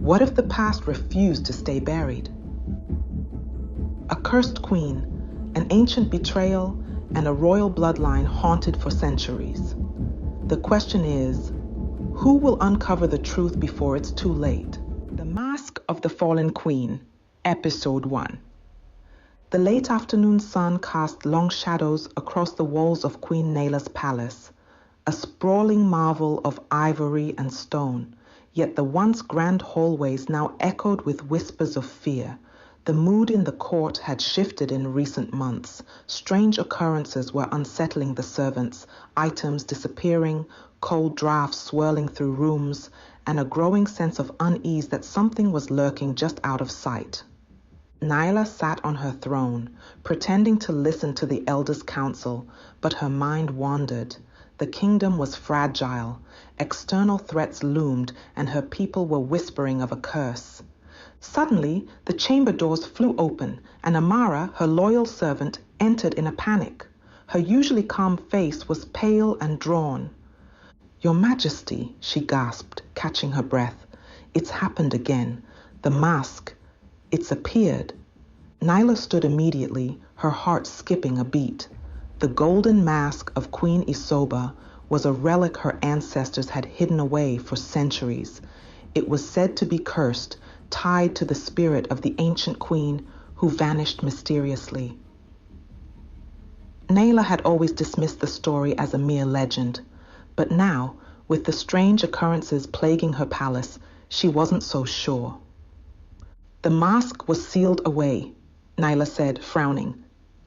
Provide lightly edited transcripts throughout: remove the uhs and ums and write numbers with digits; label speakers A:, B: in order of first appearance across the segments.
A: What if the past refused to stay buried? A cursed queen, an ancient betrayal, and a royal bloodline haunted for centuries. The question is, who will uncover the truth before it's too late? The Mask of the Fallen Queen, Episode 1. The late afternoon sun cast long shadows across the walls of Queen Naila's palace, a sprawling marvel of ivory and stone, yet the once grand hallways now echoed with whispers of fear. The mood in the court had shifted in recent months. Strange occurrences were unsettling the servants, items disappearing, cold drafts swirling through rooms, and a growing sense of unease that something was lurking just out of sight. Naila sat on her throne, pretending to listen to the elders' counsel, but her mind wandered. The kingdom was fragile. External threats loomed, and her people were whispering of a curse. Suddenly, the chamber doors flew open, and Amara, her loyal servant, entered in a panic. Her usually calm face was pale and drawn. "Your Majesty," she gasped, catching her breath. "It's happened again. The mask. It's appeared." Naila stood immediately, her heart skipping a beat. The golden mask of Queen Isoba was a relic her ancestors had hidden away for centuries. It was said to be cursed, tied to the spirit of the ancient queen who vanished mysteriously. Naila had always dismissed the story as a mere legend, but now, with the strange occurrences plaguing her palace, she wasn't so sure. "The mask was sealed away," Naila said, frowning.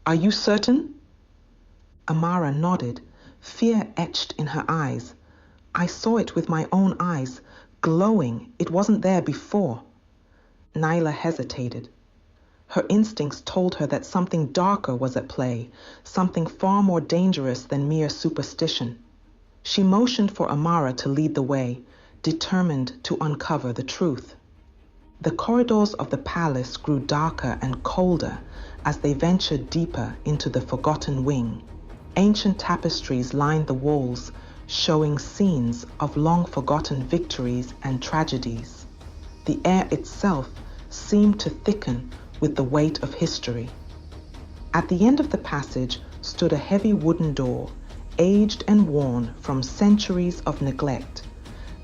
A: "Are you certain?" Amara nodded, fear etched in her eyes. "I saw it with my own eyes, glowing. It wasn't there before." Naila hesitated. Her instincts told her that something darker was at play, something far more dangerous than mere superstition. She motioned for Amara to lead the way, determined to uncover the truth. The corridors of the palace grew darker and colder as they ventured deeper into the forgotten wing. Ancient tapestries lined the walls, showing scenes of long-forgotten victories and tragedies. The air itself seemed to thicken with the weight of history. At the end of the passage stood a heavy wooden door, aged and worn from centuries of neglect.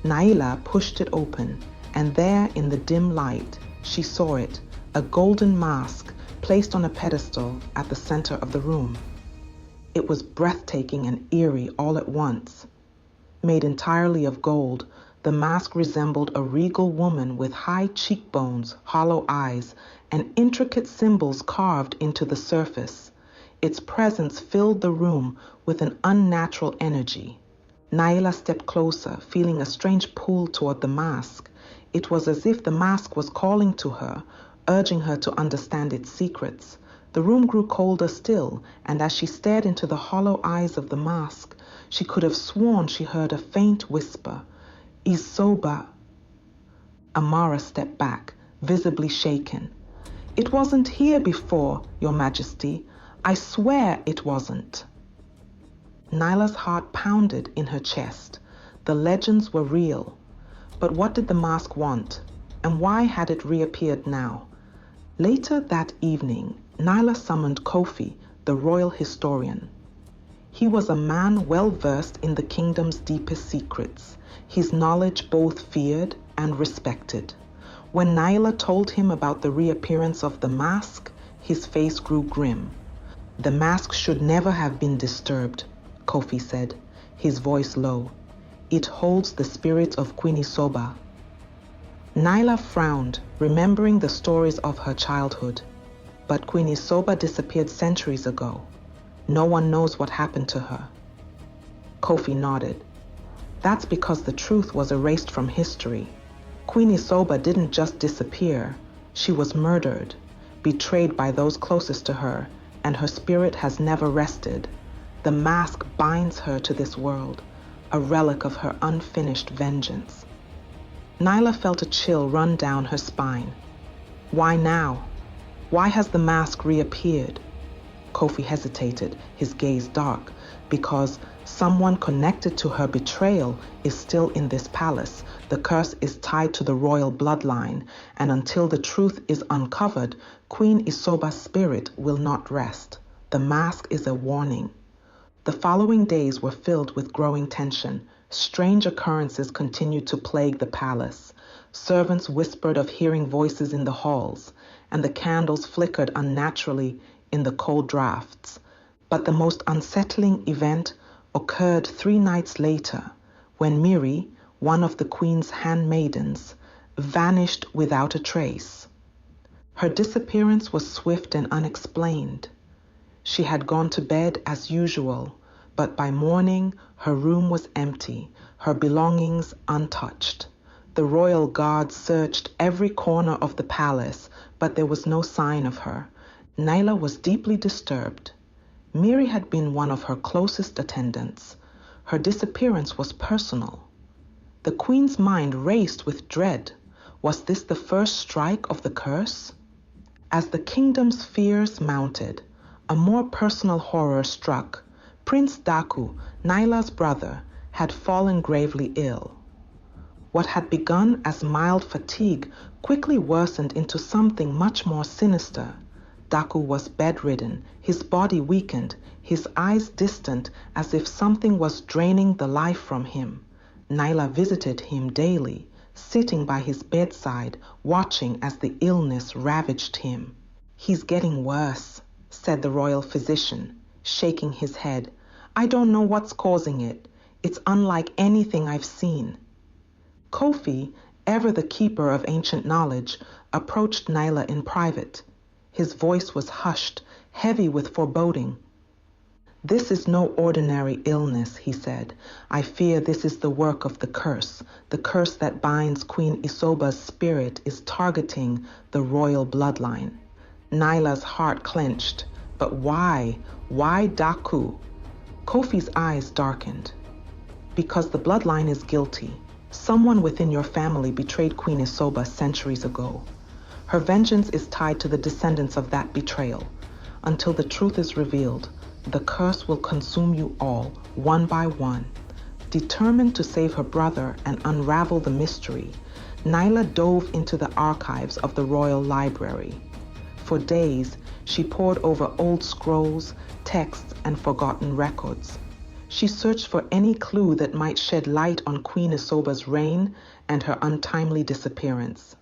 A: Naila pushed it open, and there in the dim light, she saw it, a golden mask placed on a pedestal at the center of the room. It was breathtaking and eerie all at once. Made entirely of gold, the mask resembled a regal woman with high cheekbones, hollow eyes, and intricate symbols carved into the surface. Its presence filled the room with an unnatural energy. Naila stepped closer, feeling a strange pull toward the mask. It was as if the mask was calling to her, urging her to understand its secrets. The room grew colder still, and as she stared into the hollow eyes of the mask, she could have sworn she heard a faint whisper, "Isoba." Amara stepped back, visibly shaken. "It wasn't here before, Your Majesty. I swear it wasn't." Naila's heart pounded in her chest. The legends were real. But what did the mask want? And why had it reappeared now? Later that evening, Naila summoned Kofi, the royal historian. He was a man well-versed in the kingdom's deepest secrets, his knowledge both feared and respected. When Naila told him about the reappearance of the mask, his face grew grim. "The mask should never have been disturbed," Kofi said, his voice low. "It holds the spirit of Queen Isoba." Naila frowned, remembering the stories of her childhood. But Queen Isoba disappeared centuries ago. No one knows what happened to her. Kofi nodded. "That's because the truth was erased from history. Queen Isoba didn't just disappear. She was murdered, betrayed by those closest to her, and her spirit has never rested. The mask binds her to this world, a relic of her unfinished vengeance." Naila felt a chill run down her spine. Why now? Why has the mask reappeared? Kofi hesitated, his gaze dark. "Because Someone connected to her betrayal is still in this palace. The curse is tied to the royal bloodline, and until the truth is uncovered, Queen Isoba's spirit will not rest. The mask is a warning. The following days were filled with growing tension. Strange occurrences continued to plague the palace. Servants whispered of hearing voices in the halls, and the candles flickered unnaturally in the cold drafts. But the most unsettling event occurred 3 nights later, when Miri, one of the queen's handmaidens, vanished without a trace. Her disappearance was swift and unexplained. She had gone to bed as usual, but by morning her room was empty, her belongings untouched. The royal guard searched every corner of the palace, but there was no sign of her. Naila was deeply disturbed. Miri had been one of her closest attendants. Her disappearance was personal. The queen's mind raced with dread. Was this the first strike of the curse? As the kingdom's fears mounted, a more personal horror struck. Prince Daku, Naila's brother, had fallen gravely ill. What had begun as mild fatigue quickly worsened into something much more sinister. Daku was bedridden, his body weakened, his eyes distant as if something was draining the life from him. Naila visited him daily, sitting by his bedside, watching as the illness ravaged him. "He's getting worse," said the royal physician, shaking his head. "I don't know what's causing it. It's unlike anything I've seen." Kofi, ever the keeper of ancient knowledge, approached Naila in private. His voice was hushed, heavy with foreboding. "This is no ordinary illness," he said. "I fear this is the work of the curse. The curse that binds Queen Isoba's spirit is targeting the royal bloodline." Naila's heart clenched. But why? Why Daku? Kofi's eyes darkened. "Because the bloodline is guilty. Someone within your family betrayed Queen Isoba centuries ago. Her vengeance is tied to the descendants of that betrayal. Until the truth is revealed, the curse will consume you all, one by one." Determined to save her brother and unravel the mystery, Naila dove into the archives of the royal library. For days, she pored over old scrolls, texts, and forgotten records. She searched for any clue that might shed light on Queen Isoba's reign and her untimely disappearance.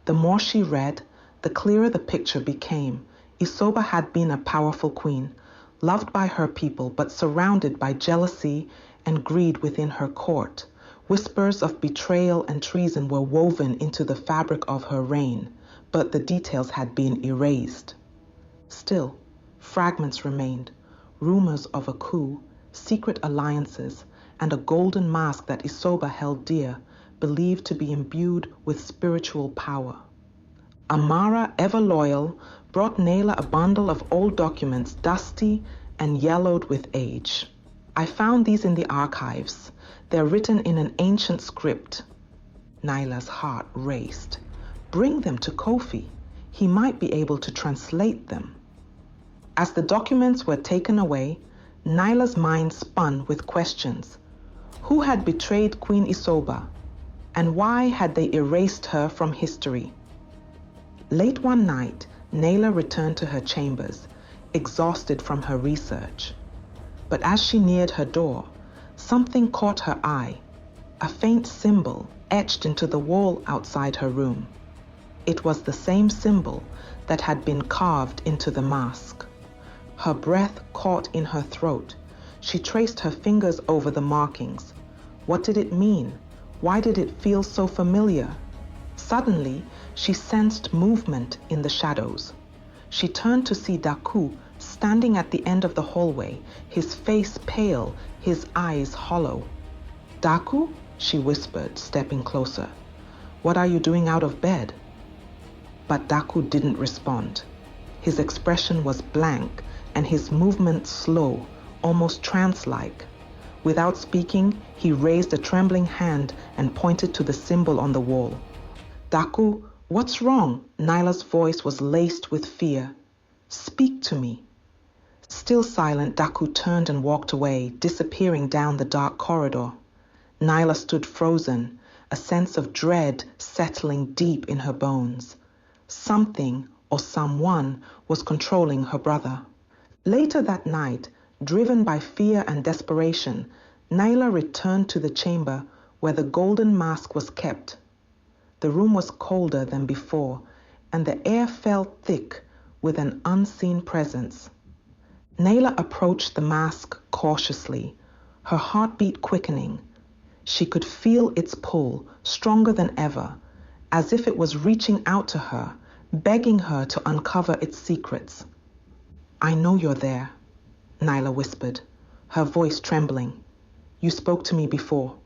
A: The more she read, the clearer the picture became. Isoba had been a powerful queen, loved by her people but surrounded by jealousy and greed within her court. Whispers of betrayal and treason were woven into the fabric of her reign, but the details had been erased. Still, fragments remained, rumors of a coup, secret alliances, and a golden mask that Isoba held dear, believed to be imbued with spiritual power. Amara, ever loyal, brought Naila a bundle of old documents, dusty and yellowed with age. "I found these in the archives. They're written in an ancient script." Naila's heart raced. Bring them to Kofi. He might be able to translate them. As the documents were taken away, Naila's mind spun with questions. Who had betrayed Queen Isoba? And why had they erased her from history? Late one night, Naila returned to her chambers, exhausted from her research. But as she neared her door, something caught her eye, a faint symbol etched into the wall outside her room. It was the same symbol that had been carved into the mask. Her breath caught in her throat. She traced her fingers over the markings. What did it mean? Why did it feel so familiar? Suddenly, she sensed movement in the shadows. She turned to see Daku standing at the end of the hallway, his face pale, his eyes hollow. "Daku?" she whispered, stepping closer. "What are you doing out of bed?" But Daku didn't respond. His expression was blank and his movement slow, almost trance-like. Without speaking, he raised a trembling hand and pointed to the symbol on the wall. "Daku, what's wrong?" Naila's voice was laced with fear. "Speak to me." Still silent, Daku turned and walked away, disappearing down the dark corridor. Naila stood frozen, a sense of dread settling deep in her bones. Something or someone was controlling her brother. Later that night, driven by fear and desperation, Naila returned to the chamber where the golden mask was kept. The room was colder than before, and the air felt thick with an unseen presence. Naila approached the mask cautiously, her heartbeat quickening. She could feel its pull, stronger than ever, as if it was reaching out to her, begging her to uncover its secrets. "I know you're there," Naila whispered, her voice trembling. "You spoke to me before.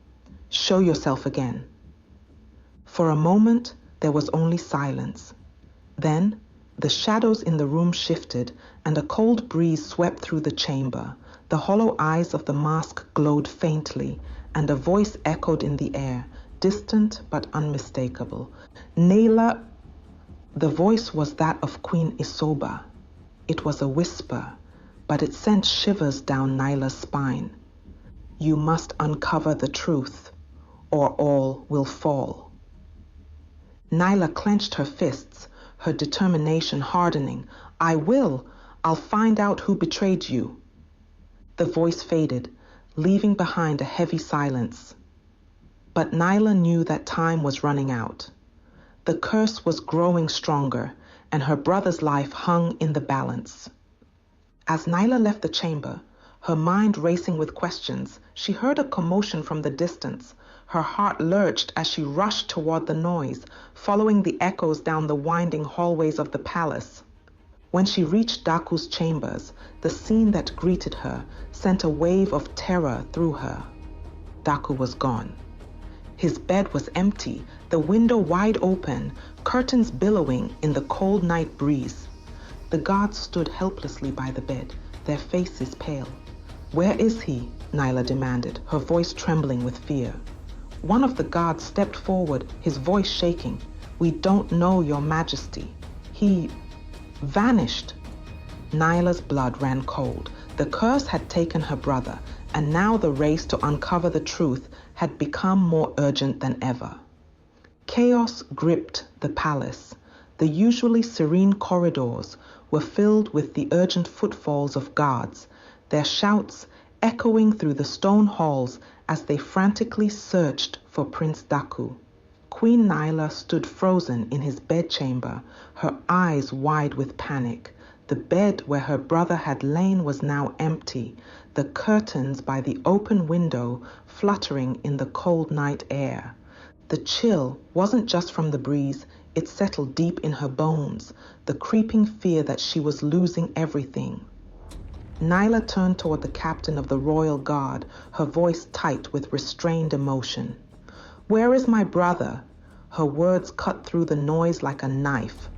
A: Show yourself again." For a moment, there was only silence. Then, the shadows in the room shifted, and a cold breeze swept through the chamber. The hollow eyes of the mask glowed faintly, and a voice echoed in the air, distant but unmistakable. "Naila." The voice was that of Queen Isoba. It was a whisper, but it sent shivers down Naila's spine. "You must uncover the truth, or all will fall." Naila clenched her fists, her determination hardening. "I will. I'll find out who betrayed you." The voice faded, leaving behind a heavy silence. But Naila knew that time was running out. The curse was growing stronger, and her brother's life hung in the balance. As Naila left the chamber, her mind racing with questions, she heard a commotion from the distance. Her heart lurched as she rushed toward the noise, following the echoes down the winding hallways of the palace. When she reached Daku's chambers, the scene that greeted her sent a wave of terror through her. Daku was gone. His bed was empty, the window wide open, curtains billowing in the cold night breeze. The guards stood helplessly by the bed, their faces pale. "Where is he?" Naila demanded, her voice trembling with fear. One of the guards stepped forward, his voice shaking. "We don't know, Your Majesty. He vanished." Naila's blood ran cold. The curse had taken her brother, and now the race to uncover the truth had become more urgent than ever. Chaos gripped the palace. The usually serene corridors were filled with the urgent footfalls of guards, their shouts echoing through the stone halls as they frantically searched for Prince Daku. Queen Naila stood frozen in his bedchamber, her eyes wide with panic. The bed where her brother had lain was now empty, the curtains by the open window fluttering in the cold night air. The chill wasn't just from the breeze, it settled deep in her bones, the creeping fear that she was losing everything. Naila turned toward the captain of the royal guard, her voice tight with restrained emotion. "Where is my brother?" Her words cut through the noise like a knife.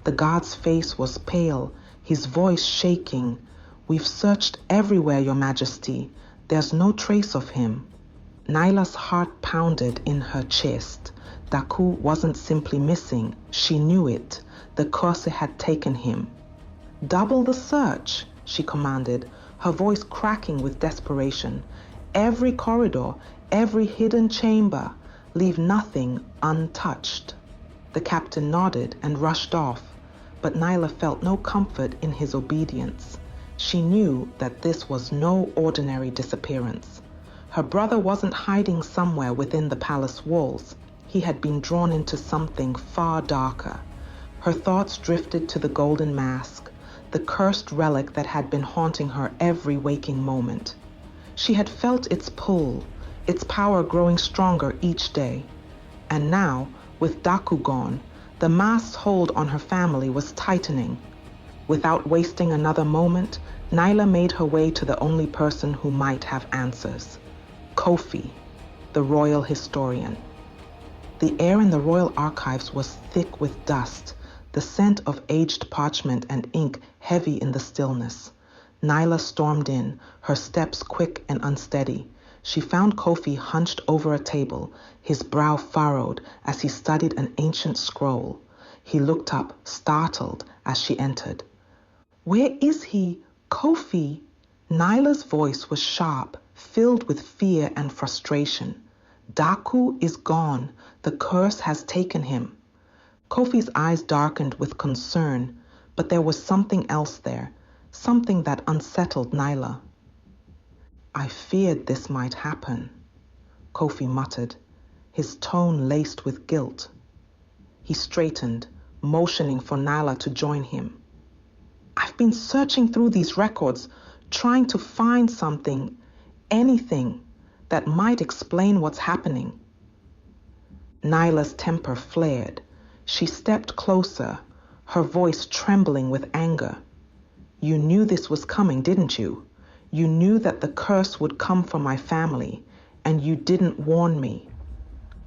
A: The guard's face was pale, his voice shaking. "We've searched everywhere, Your Majesty. There's no trace of him." Naila's heart pounded in her chest. Daku wasn't simply missing, she knew it. The curse had taken him. "Double the search," she commanded, her voice cracking with desperation. "Every corridor, every hidden chamber, leave nothing untouched." The captain nodded and rushed off, but Naila felt no comfort in his obedience. She knew that this was no ordinary disappearance. Her brother wasn't hiding somewhere within the palace walls. He had been drawn into something far darker. Her thoughts drifted to the golden mask, the cursed relic that had been haunting her every waking moment. She had felt its pull, its power growing stronger each day. And now, with Daku gone, the mask's hold on her family was tightening. Without wasting another moment, Naila made her way to the only person who might have answers. Kofi, the royal historian. The air in the royal archives was thick with dust, the scent of aged parchment and ink heavy in the stillness. Naila stormed in, her steps quick and unsteady. She found Kofi hunched over a table, his brow furrowed as he studied an ancient scroll. He looked up, startled, as she entered. "Where is he?" Kofi, Naila's voice was sharp, filled with fear and frustration. Daku is gone. The curse has taken him. Kofi's eyes darkened with concern, but there was something else there, something that unsettled Naila. I feared this might happen, Kofi muttered, his tone laced with guilt. He straightened, motioning for Naila to join him. I've been searching through these records, trying to find something, anything, that might explain what's happening. Naila's temper flared. She stepped closer, her voice trembling with anger. You knew this was coming, didn't you? You knew that the curse would come for my family, and you didn't warn me.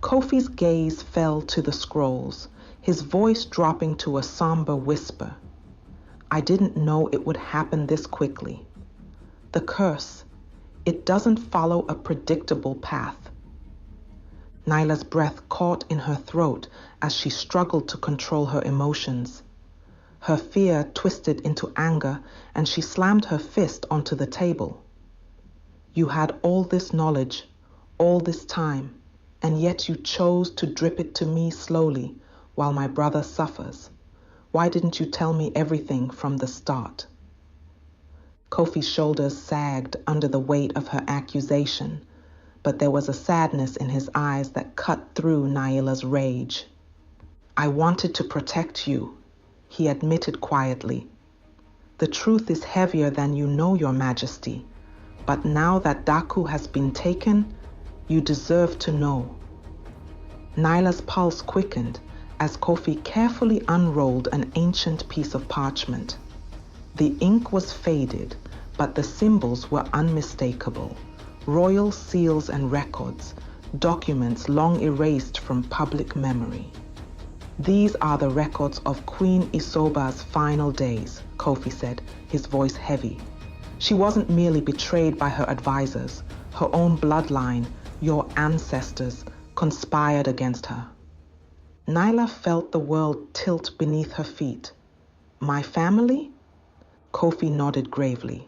A: Kofi's gaze fell to the scrolls, his voice dropping to a somber whisper. I didn't know it would happen this quickly. The curse, it doesn't follow a predictable path. Naila's breath caught in her throat as she struggled to control her emotions. Her fear twisted into anger, and she slammed her fist onto the table. You had all this knowledge, all this time, and yet you chose to drip it to me slowly while my brother suffers. Why didn't you tell me everything from the start? Kofi's shoulders sagged under the weight of her accusation, but there was a sadness in his eyes that cut through Naila's rage. I wanted to protect you, he admitted quietly. The truth is heavier than you know, Your Majesty, but now that Daku has been taken, you deserve to know. Naila's pulse quickened as Kofi carefully unrolled an ancient piece of parchment. The ink was faded, but the symbols were unmistakable. Royal seals and records, documents long erased from public memory. These are the records of Queen Isoba's final days, Kofi said, his voice heavy. She wasn't merely betrayed by her advisors. Her own bloodline, your ancestors, conspired against her. Naila felt the world tilt beneath her feet. My family? Kofi nodded gravely.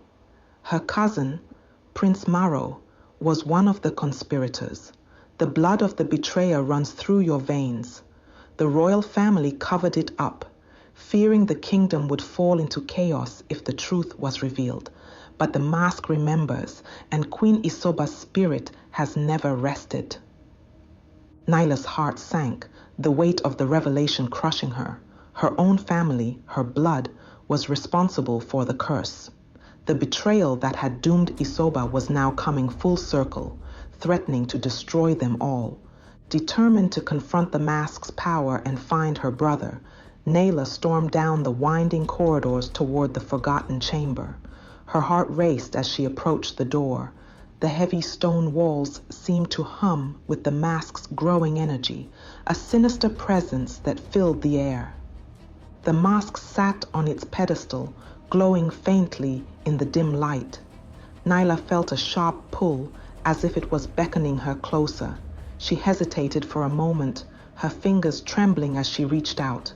A: Her cousin, Prince Maro, was one of the conspirators. The blood of the betrayer runs through your veins. The royal family covered it up, fearing the kingdom would fall into chaos if the truth was revealed. But the mask remembers, and Queen Isoba's spirit has never rested. Naila's heart sank, the weight of the revelation crushing her. Her own family, her blood, was responsible for the curse. The betrayal that had doomed Isoba was now coming full circle, threatening to destroy them all. Determined to confront the mask's power and find her brother, Naila stormed down the winding corridors toward the forgotten chamber. Her heart raced as she approached the door. The heavy stone walls seemed to hum with the mask's growing energy, a sinister presence that filled the air. The mask sat on its pedestal, glowing faintly in the dim light. Naila felt a sharp pull, as if it was beckoning her closer. She hesitated for a moment, her fingers trembling as she reached out.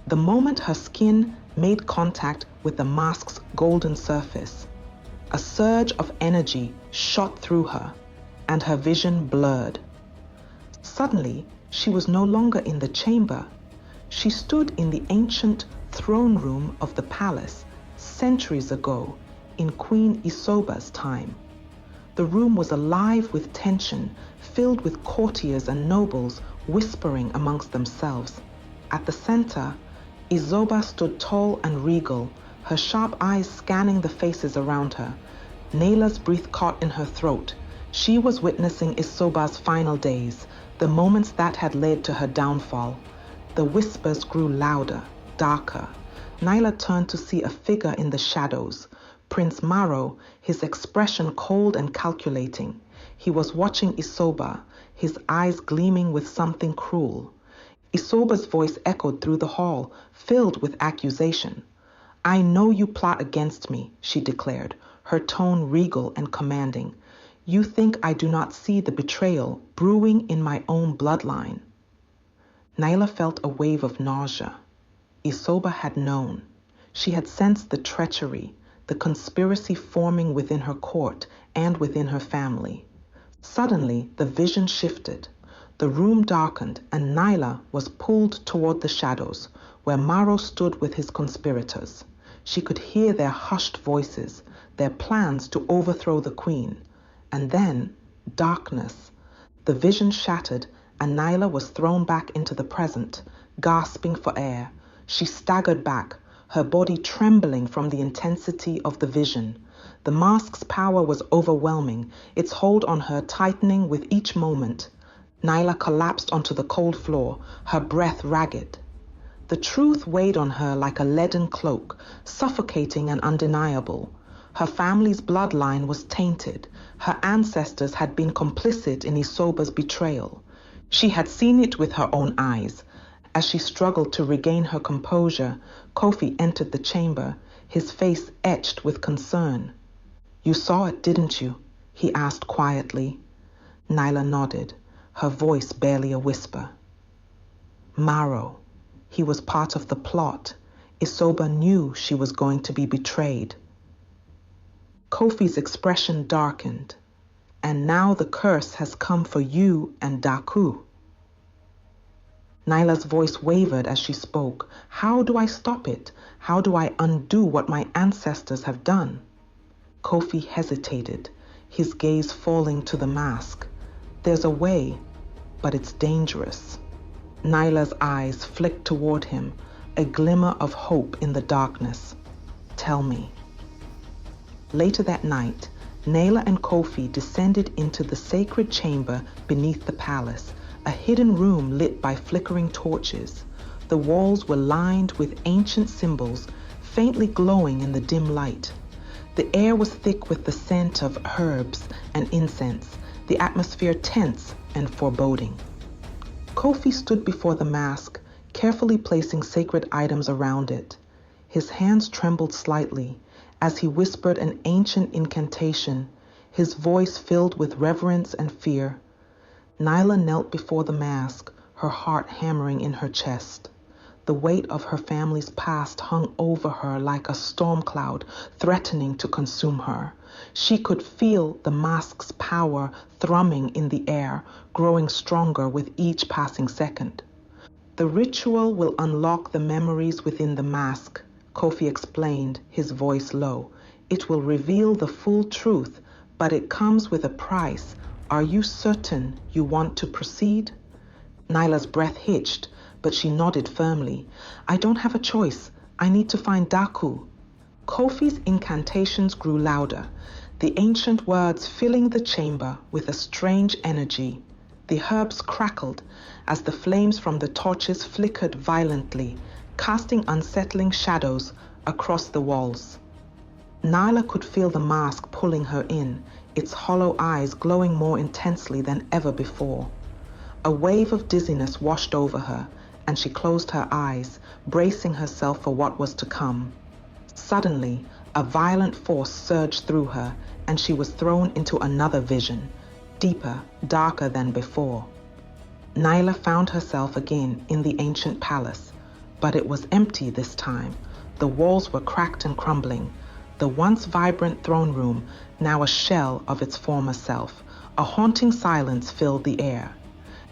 A: The moment her skin made contact with the mask's golden surface, a surge of energy shot through her, and her vision blurred. Suddenly, she was no longer in the chamber. She stood in the ancient throne room of the palace, centuries ago, in Queen Isoba's time. The room was alive with tension, filled with courtiers and nobles whispering amongst themselves. At the center, Isoba stood tall and regal, her sharp eyes scanning the faces around her. Naila's breath caught in her throat. She was witnessing Isoba's final days, the moments that had led to her downfall. The whispers grew louder, darker. Naila turned to see a figure in the shadows. Prince Maro, his expression cold and calculating. He was watching Isoba, his eyes gleaming with something cruel. Isoba's voice echoed through the hall, filled with accusation. I know you plot against me, she declared, her tone regal and commanding. You think I do not see the betrayal brewing in my own bloodline. Naila felt a wave of nausea. Isoba had known. She had sensed the treachery, the conspiracy forming within her court and within her family. Suddenly, the vision shifted. The room darkened, and Naila was pulled toward the shadows, where Maro stood with his conspirators. She could hear their hushed voices, their plans to overthrow the queen. And then, darkness. The vision shattered, and Naila was thrown back into the present, gasping for air. She staggered back, her body trembling from the intensity of the vision. The mask's power was overwhelming, its hold on her tightening with each moment. Naila collapsed onto the cold floor, her breath ragged. The truth weighed on her like a leaden cloak, suffocating and undeniable. Her family's bloodline was tainted. Her ancestors had been complicit in Isoba's betrayal. She had seen it with her own eyes. As she struggled to regain her composure, Kofi entered the chamber, his face etched with concern. "You saw it, didn't you?" he asked quietly. Naila nodded, her voice barely a whisper. Maro. He was part of the plot. Isoba knew she was going to be betrayed. Kofi's expression darkened. "And now the curse has come for you and Daku." Naila's voice wavered as she spoke. "How do I stop it? How do I undo what my ancestors have done?" Kofi hesitated, his gaze falling to the mask. "There's a way, but it's dangerous." Naila's eyes flicked toward him, a glimmer of hope in the darkness. "Tell me." Later that night, Naila and Kofi descended into the sacred chamber beneath the palace, a hidden room lit by flickering torches. The walls were lined with ancient symbols, faintly glowing in the dim light. The air was thick with the scent of herbs and incense, the atmosphere tense and foreboding. Kofi stood before the mask, carefully placing sacred items around it. His hands trembled slightly as he whispered an ancient incantation, his voice filled with reverence and fear. Naila knelt before the mask, her heart hammering in her chest. The weight of her family's past hung over her like a storm cloud, threatening to consume her. She could feel the mask's power thrumming in the air, growing stronger with each passing second. "The ritual will unlock the memories within the mask," Kofi explained, his voice low. "It will reveal the full truth, but it comes with a price. Are you certain you want to proceed?" Naila's breath hitched, but she nodded firmly. "I don't have a choice. I need to find Daku." Kofi's incantations grew louder, the ancient words filling the chamber with a strange energy. The herbs crackled as the flames from the torches flickered violently, casting unsettling shadows across the walls. Naila could feel the mask pulling her in, its hollow eyes glowing more intensely than ever before. A wave of dizziness washed over her, and she closed her eyes, bracing herself for what was to come. Suddenly, a violent force surged through her, and she was thrown into another vision, deeper, darker than before. Naila found herself again in the ancient palace, but it was empty this time. The walls were cracked and crumbling. The once vibrant throne room, now a shell of its former self. A haunting silence filled the air.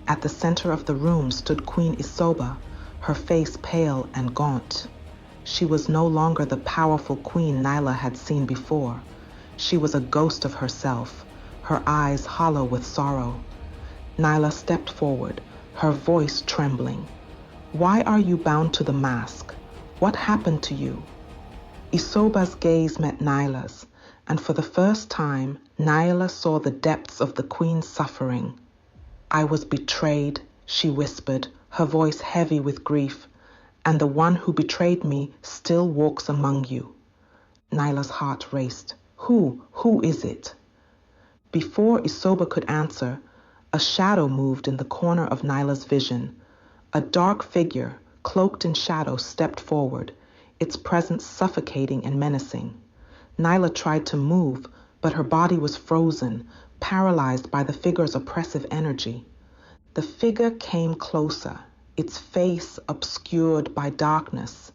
A: At the center of the room stood Queen Isoba, her face pale and gaunt. She was no longer the powerful queen Naila had seen before. She was a ghost of herself, her eyes hollow with sorrow. Naila stepped forward, her voice trembling. "Why are you bound to the mask? What happened to you?" Isoba's gaze met Naila's, and for the first time, Naila saw the depths of the queen's suffering. "I was betrayed," she whispered, her voice heavy with grief, "and the one who betrayed me still walks among you." Naila's heart raced. Who is it?" Before Isoba could answer, a shadow moved in the corner of Naila's vision. A dark figure, cloaked in shadow, stepped forward, its presence suffocating and menacing. Naila tried to move, but her body was frozen, paralyzed by the figure's oppressive energy. The figure came closer, its face obscured by darkness,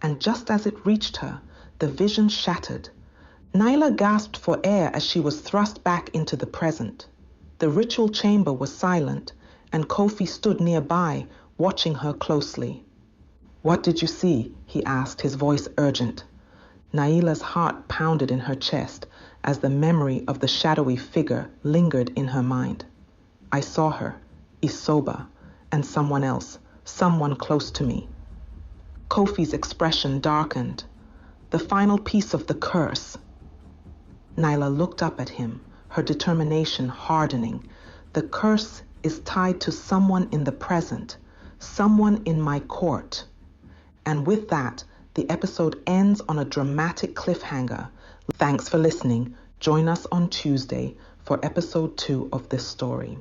A: and just as it reached her, the vision shattered. Naila gasped for air as she was thrust back into the present. The ritual chamber was silent, and Kofi stood nearby, watching her closely. "What did you see?" he asked, his voice urgent. Naila's heart pounded in her chest as the memory of the shadowy figure lingered in her mind. "I saw her, Isoba, and someone else, someone close to me." Kofi's expression darkened. "The final piece of the curse." Naila looked up at him, her determination hardening. "The curse is tied to someone in the present, someone in my court." And with that, the episode ends on a dramatic cliffhanger. Thanks for listening. Join us on Tuesday for episode 2 of this story.